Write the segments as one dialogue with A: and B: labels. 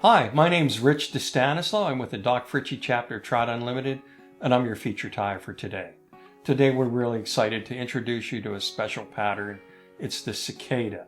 A: Hi, my name's Rich DeStanislaw. I'm with the Doc Fritchie chapter of Trout Unlimited, and I'm your feature tyer for today. Today we're really excited to introduce you to a special pattern. It's the cicada.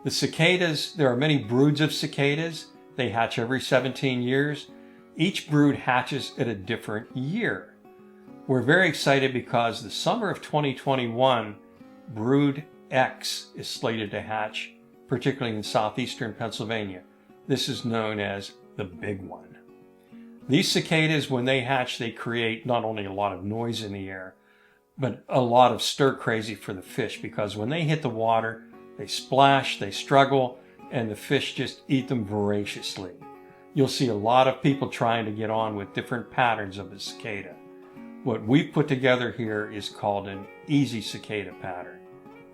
A: The cicadas, there are many broods of cicadas. They hatch every 17 years. Each brood hatches at a different year. We're very excited because the summer of 2021, brood X is slated to hatch, particularly in southeastern Pennsylvania. This is known as the big one. These cicadas, when they hatch, they create not only a lot of noise in the air, but a lot of stir crazy for the fish, because when they hit the water, they splash, they struggle, and the fish just eat them voraciously. You'll see a lot of people trying to get on with different patterns of the cicada. What we've put together here is called an easy cicada pattern,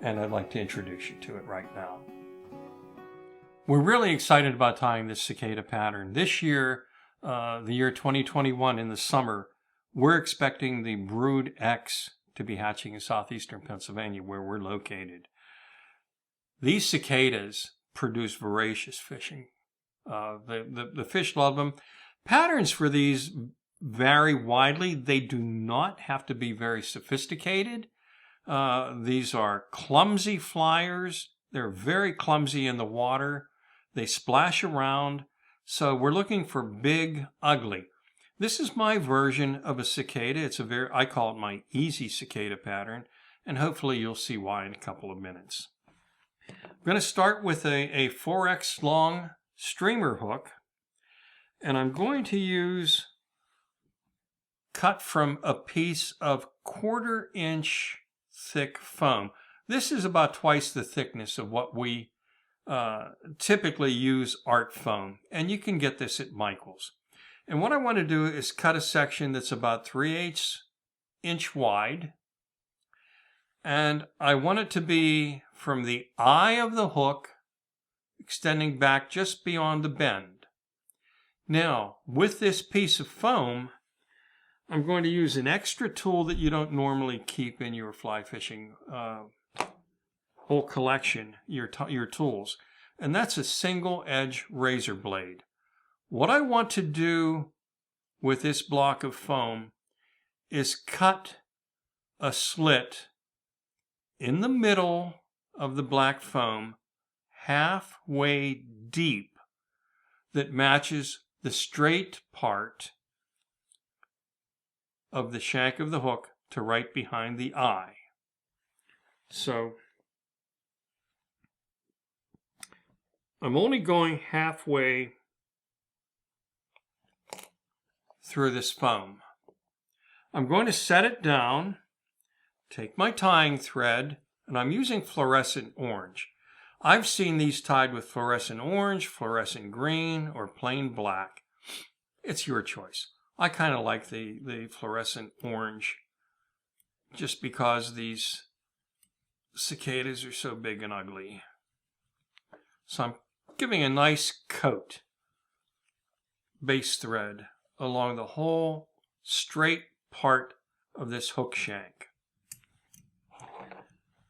A: and I'd like to introduce you to it right now. We're really excited about tying this cicada pattern. This year, the year 2021 in the summer, we're expecting the brood X to be hatching in southeastern Pennsylvania, where we're located. These cicadas produce voracious fishing. The fish love them. Patterns for these vary widely. They do not have to be very sophisticated. These are clumsy flyers. They're very clumsy in the water. They splash around, so we're looking for big, ugly. This is my version of a cicada. I call it my easy cicada pattern, and hopefully you'll see why in a couple of minutes. I'm going to start with a 4X long streamer hook, and I'm going to use cut from a piece of 1/4 inch thick foam. This is about twice the thickness of what we typically use art foam, and you can get this at Michael's. And what I want to do is cut a section that's about 3/8 inch wide, and I want it to be from the eye of the hook extending back just beyond the bend. Now, with this piece of foam, I'm going to use an extra tool that you don't normally keep in your fly fishing whole collection, your tools, and that's a single edge razor blade. What I want to do with this block of foam is cut a slit in the middle of the black foam, halfway deep, that matches the straight part of the shank of the hook to right behind the eye. So I'm only going halfway through this foam. I'm going to set it down, take my tying thread, and I'm using fluorescent orange. I've seen these tied with fluorescent orange, fluorescent green, or plain black. It's your choice. I kind of like the fluorescent orange just because these cicadas are so big and ugly. So I'm giving a nice coat, base thread, along the whole straight part of this hook shank.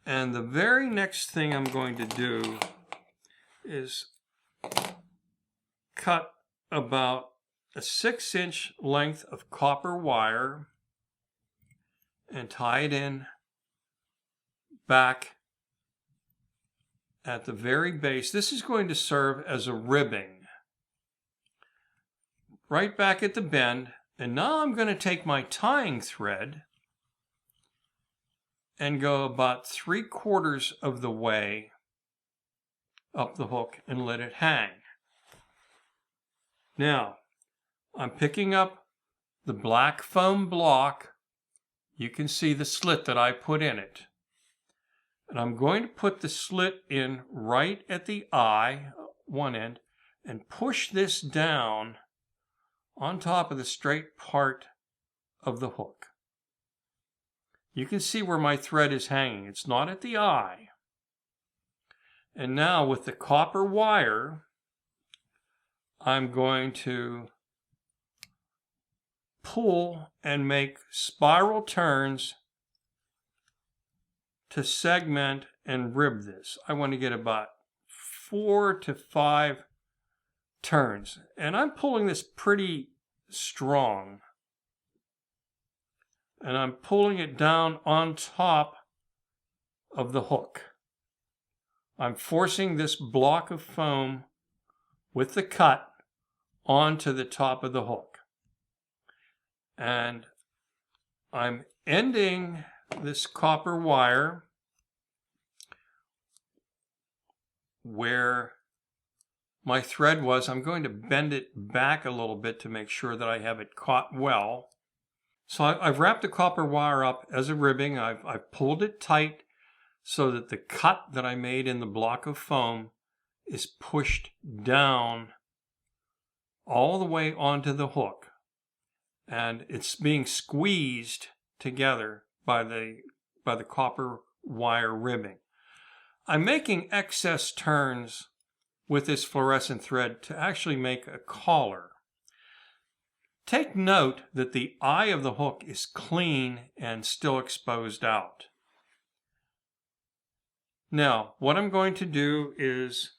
A: And the very next thing I'm going to do is cut about a 6-inch length of copper wire and tie it in back at the very base. This is going to serve as a ribbing right back at the bend. And now I'm going to take my tying thread and go about 3/4 of the way up the hook and let it hang. Now, I'm picking up the black foam block. You can see the slit that I put in it. And I'm going to put the slit in right at the eye, one end, and push this down on top of the straight part of the hook. You can see where my thread is hanging. It's not at the eye. And now with the copper wire, I'm going to pull and make spiral turns to segment and rib this. I want to get about 4 to 5 turns. And I'm pulling this pretty strong. And I'm pulling it down on top of the hook. I'm forcing this block of foam with the cut onto the top of the hook. And I'm ending this copper wire where my thread was. I'm going to bend it back a little bit to make sure that I have it caught well. So I've wrapped the copper wire up as a ribbing. I've pulled it tight so that the cut that I made in the block of foam is pushed down all the way onto the hook. And it's being squeezed together by the copper wire ribbing. I'm making excess turns with this fluorescent thread to actually make a collar. Take note that the eye of the hook is clean and still exposed out. Now, what I'm going to do is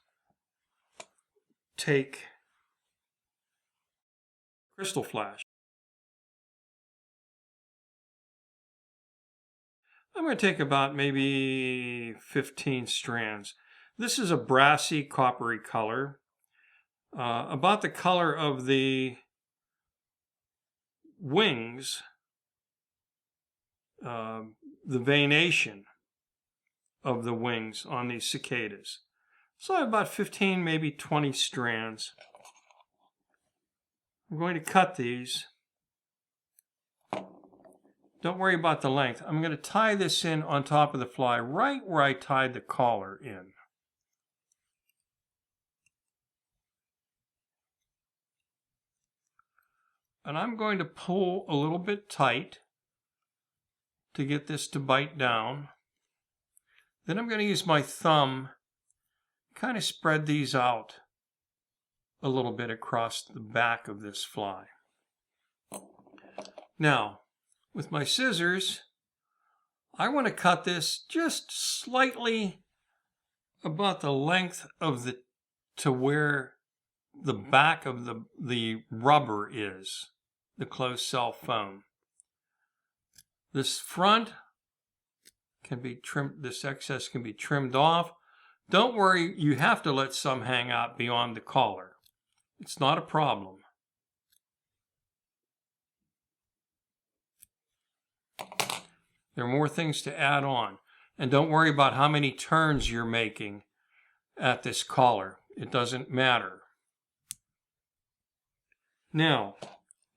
A: take crystal flash. I'm going to take about maybe 15 strands. This is a brassy, coppery color, about the color of the wings, the veination of the wings on these cicadas. So I have about 15, maybe 20 strands. I'm going to cut these. Don't worry about the length. I'm going to tie this in on top of the fly right where I tied the collar in. And I'm going to pull a little bit tight to get this to bite down. Then I'm going to use my thumb, kind of spread these out a little bit across the back of this fly. Now, with my scissors, I want to cut this just slightly about the length of to where the back of the rubber is, the closed cell foam. This front can be trimmed, this excess can be trimmed off. Don't worry, you have to let some hang out beyond the collar. It's not a problem. There are more things to add on. And don't worry about how many turns you're making at this collar. It doesn't matter. Now,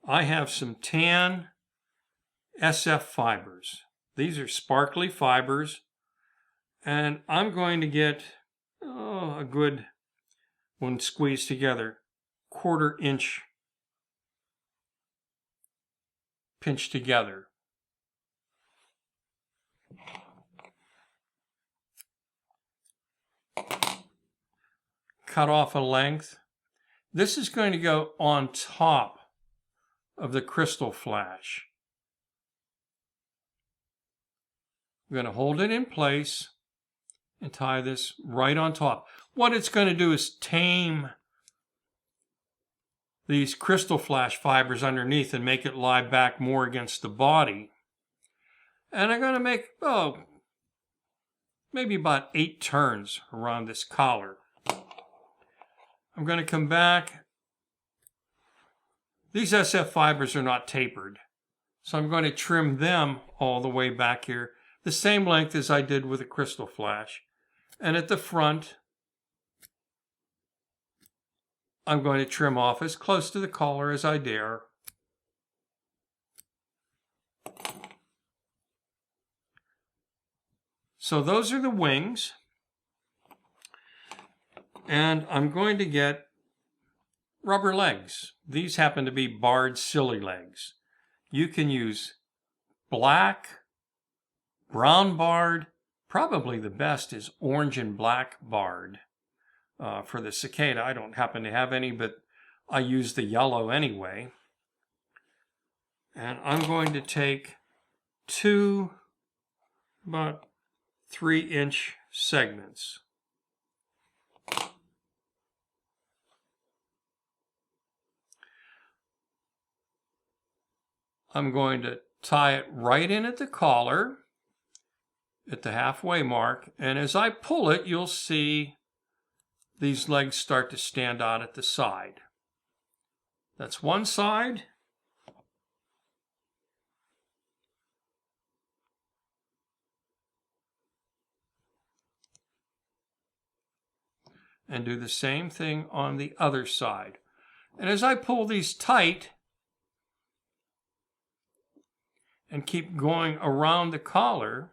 A: I have some tan SF fibers. These are sparkly fibers. And I'm going to get a good, when squeezed together, 1/4 inch pinched together. Cut off a length. This is going to go on top of the crystal flash. I'm going to hold it in place and tie this right on top. What it's going to do is tame these crystal flash fibers underneath and make it lie back more against the body. And I'm going to make, maybe about 8 turns around this collar. I'm going to come back. These SF fibers are not tapered, so I'm going to trim them all the way back here, the same length as I did with a crystal flash. And at the front, I'm going to trim off as close to the collar as I dare. So those are the wings. And I'm going to get rubber legs. These happen to be barred silly legs. You can use black, brown barred. Probably the best is orange and black barred for the cicada. I don't happen to have any, but I use the yellow anyway. And I'm going to take 2 about 3-inch segments. I'm going to tie it right in at the collar at the halfway mark, and as I pull it, you'll see these legs start to stand out at the side. That's one side. And do the same thing on the other side. And as I pull these tight and keep going around the collar,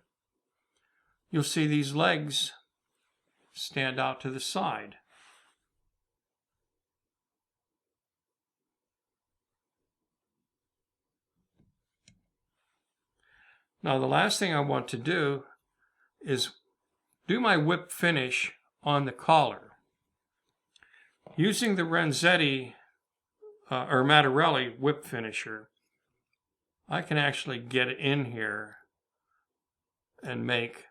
A: you'll see these legs stand out to the side. Now the last thing I want to do is do my whip finish on the collar. Using the Renzetti or Mattarelli whip finisher, I can actually get it in here and make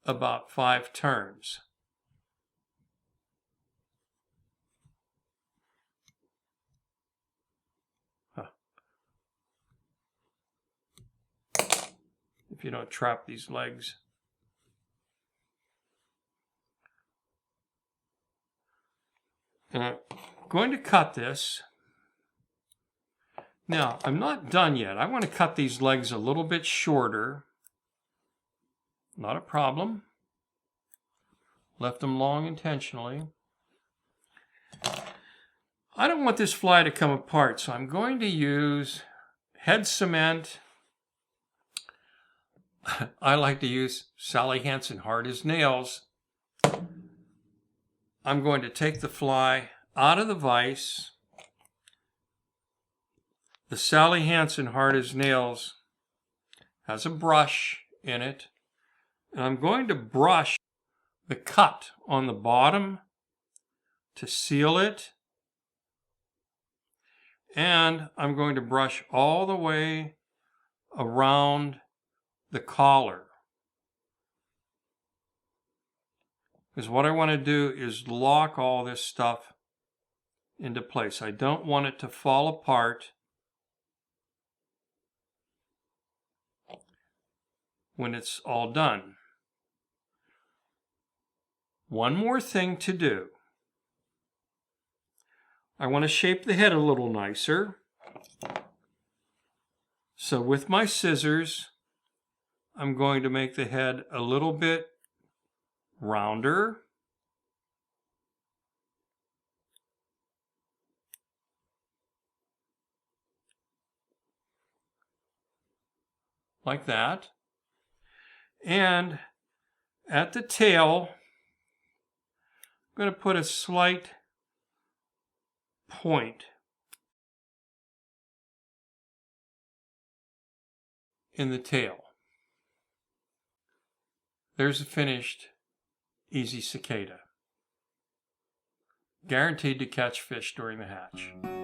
A: about 5 turns. If you don't trap these legs. And I'm going to cut this. Now, I'm not done yet. I want to cut these legs a little bit shorter. Not a problem. Left them long intentionally. I don't want this fly to come apart, so I'm going to use head cement. I like to use Sally Hansen hard as nails. I'm going to take the fly out of the vise. The Sally Hansen hard as nails has a brush in it. And I'm going to brush the cut on the bottom to seal it. And I'm going to brush all the way around the collar. Because what I want to do is lock all this stuff into place. I don't want it to fall apart when it's all done. One more thing to do. I want to shape the head a little nicer. So with my scissors, I'm going to make the head a little bit rounder. Like that. And at the tail, I'm going to put a slight point in the tail. There's a finished Easy Cicada. Guaranteed to catch fish during the hatch.